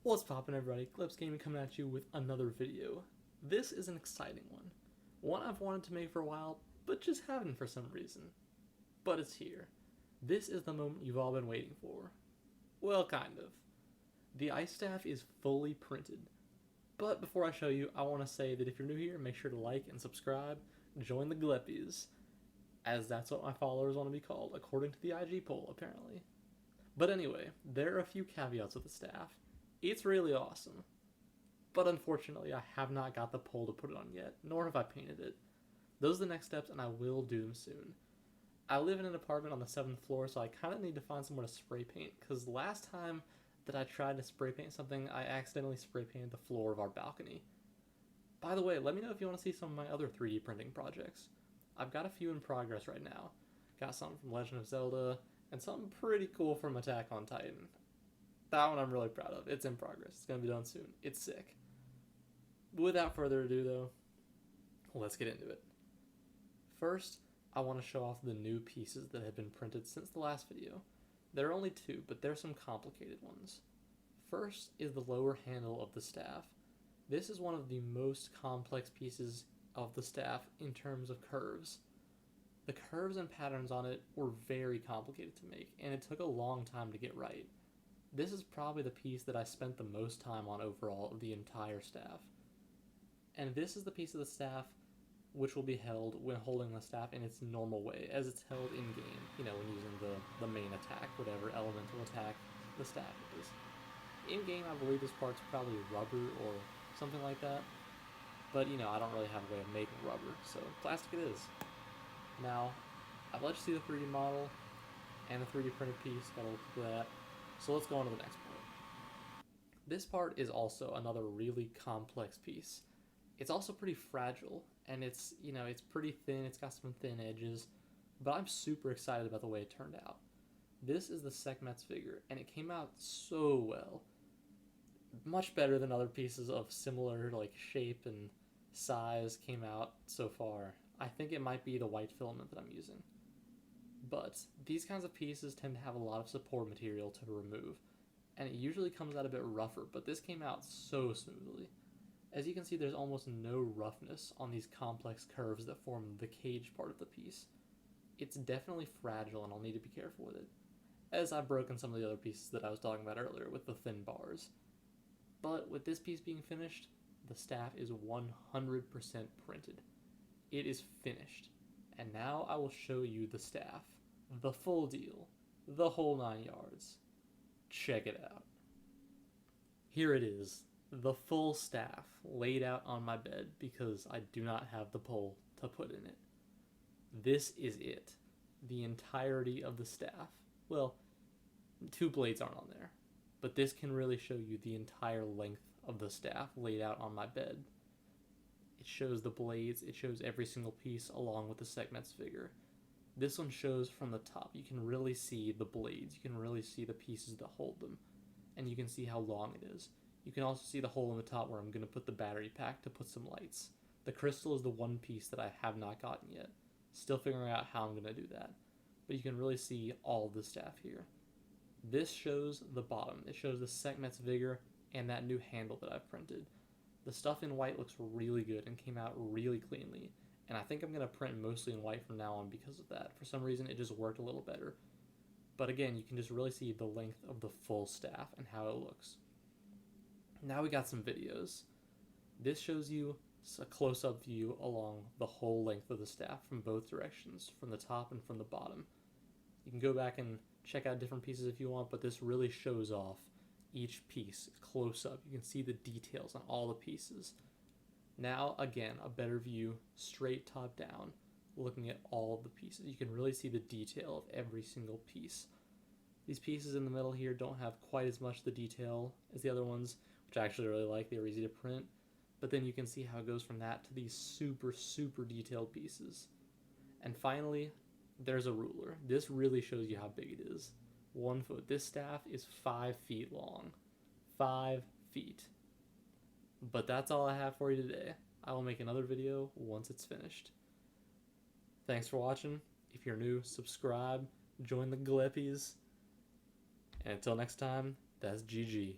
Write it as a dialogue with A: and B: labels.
A: What's poppin', everybody? Clips Gaming coming at you with another video. This is an exciting one I've wanted to make for a while, but just haven't for some reason. But it's here. This is the moment you've all been waiting for. Well, kind of. The ice staff is fully printed. But before I show you, I want to say that if you're new here, make sure to like and subscribe, join the Gleppies, as that's what my followers want to be called, according to the IG poll, apparently. But anyway, there are a few caveats with the staff. It's really awesome, but unfortunately I have not got the pole to put it on yet, nor have I painted it. Those are the next steps, and I will do them soon. I live in an apartment on the 7th floor, so I kind of need to find somewhere to spray paint, because last time that I tried to spray paint something, I accidentally spray painted the floor of our balcony. By the way, let me know if you want to see some of my other 3D printing projects. I've got a few in progress right now. Got something from Legend of Zelda, and something pretty cool from Attack on Titan. That one I'm really proud of. It's in progress. It's going to be done soon. It's sick. Without further ado, though, let's get into it. First, I want to show off the new pieces that have been printed since the last video. There are only two, but there's some complicated ones. First is the lower handle of the staff. This is one of the most complex pieces of the staff in terms of curves. The curves and patterns on it were very complicated to make, and it took a long time to get right. This is probably the piece that I spent the most time on overall of the entire staff. And this is the piece of the staff which will be held when holding the staff in its normal way, as it's held in-game, when using the main attack, whatever elemental attack the staff is. In-game, I believe this part's probably rubber or something like that, but I don't really have a way of making rubber, so plastic it is. Now, I've let you see the 3D model and the 3D printed piece, gotta look at that. So let's go on to the next part. This part is also another really complex piece. It's also pretty fragile, and it's pretty thin, it's got some thin edges, but I'm super excited about the way it turned out. This is the Sekhmet's figure, and it came out so well. Much better than other pieces of similar shape and size came out so far. I think it might be the white filament that I'm using. But these kinds of pieces tend to have a lot of support material to remove, and it usually comes out a bit rougher, but this came out so smoothly. As you can see, there's almost no roughness on these complex curves that form the cage part of the piece. It's definitely fragile, and I'll need to be careful with it, as I've broken some of the other pieces that I was talking about earlier with the thin bars. But with this piece being finished, the staff is 100% printed. It is finished. And now I will show you the staff. The full deal. The whole 9 yards. Check it out. Here it is. The full staff laid out on my bed because I do not have the pole to put in it. This is it. The entirety of the staff. Well, 2 blades aren't on there, but this can really show you the entire length of the staff laid out on my bed. It shows the blades, it shows every single piece along with the Sekhmet's figure. This one shows from the top. You can really see the blades, you can really see the pieces that hold them, and you can see how long it is. You can also see the hole in the top where I'm going to put the battery pack to put some lights. The crystal is the one piece that I have not gotten yet. Still figuring out how I'm going to do that. But you can really see all of the staff here. This shows the bottom. It shows the Sekhmet's vigor and that new handle that I've printed. The stuff in white looks really good and came out really cleanly, and I think I'm going to print mostly in white from now on because of that. For some reason, it just worked a little better. But again, you can just really see the length of the full staff and how it looks. Now we got some videos. This shows you a close-up view along the whole length of the staff from both directions, from the top and from the bottom. You can go back and check out different pieces if you want, but this really shows off each piece close up. You can see the details on all the pieces. Now, again, a better view, straight top down, looking at all of the pieces. You can really see the detail of every single piece. These pieces in the middle here don't have quite as much the detail as the other ones, which I actually really like. They were easy to print. But then you can see how it goes from that to these super, super detailed pieces. And finally, there's a ruler. This really shows you how big it is. 1 foot. This staff is 5 feet long. 5 feet. But that's all I have for you today. I will make another video once it's finished. Thanks for watching. If you're new, subscribe, join the Gleppies. And until next time, that's GG.